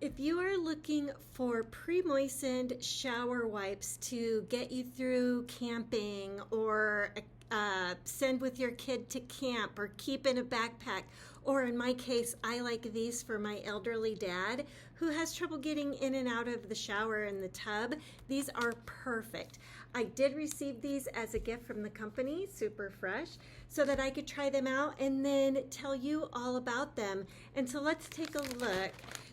If you are looking for pre-moistened shower wipes to get you through camping or send with your kid to camp or keep in a backpack, or in my case, I like these for my elderly dad who has trouble getting in and out of the shower and the tub. These are perfect. I did receive these as a gift from the company, super fresh, so that I could try them out and then tell you all about them. And so let's take a look.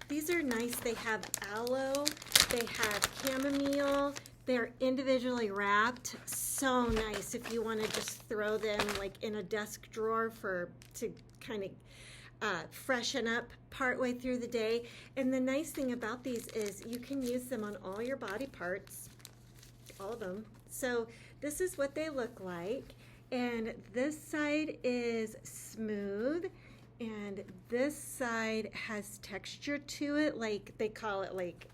These are nice. They have aloe, they have chamomile, they're individually wrapped. So nice if you want to just throw them like in a desk drawer to kind of freshen up partway through the day. And the nice thing about these is you can use them on all your body parts, all of them. So this is what they look like. And this side is smooth. And this side has texture to it, like they call it like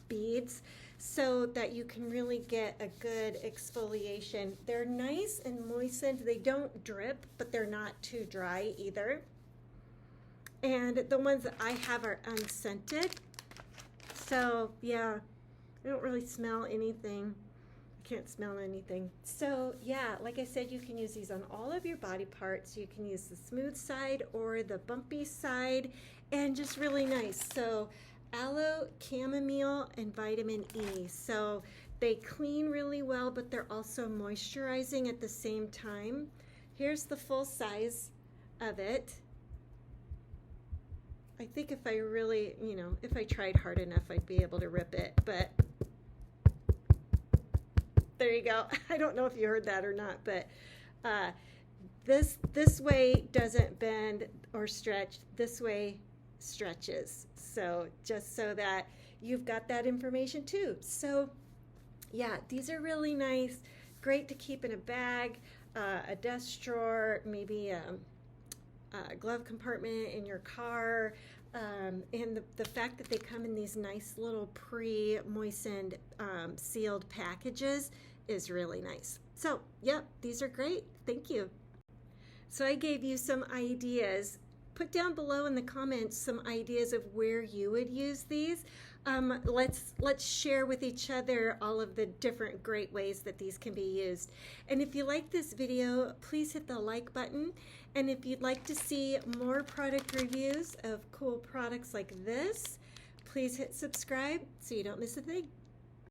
beads, so that you can really get a good exfoliation. They're nice and moistened. They don't drip, but they're not too dry either. And the ones that I have are unscented. So yeah, I don't really smell anything. Can't smell anything. So yeah, like I said, you can use these on all of your body parts. You can use the smooth side or the bumpy side, and just really nice. So aloe, chamomile, and vitamin E. So they clean really well, but they're also moisturizing at the same time. Here's the full size of it. I think if I really, if I tried hard enough, I'd be able to rip it, but there you go. I don't know if you heard that or not, but this way doesn't bend or stretch. This way stretches. So just so that you've got that information too. So yeah, these are really nice. Great to keep in a bag, a desk drawer, maybe a glove compartment in your car. And the fact that they come in these nice little pre-moistened sealed packages is really nice. So, yep, these are great. Thank you. So I gave you some ideas. Put down below in the comments some ideas of where you would use these. Let's share with each other all of the different great ways that these can be used. And if you like this video, please hit the like button. And if you'd like to see more product reviews of cool products like this, please hit subscribe so you don't miss a thing.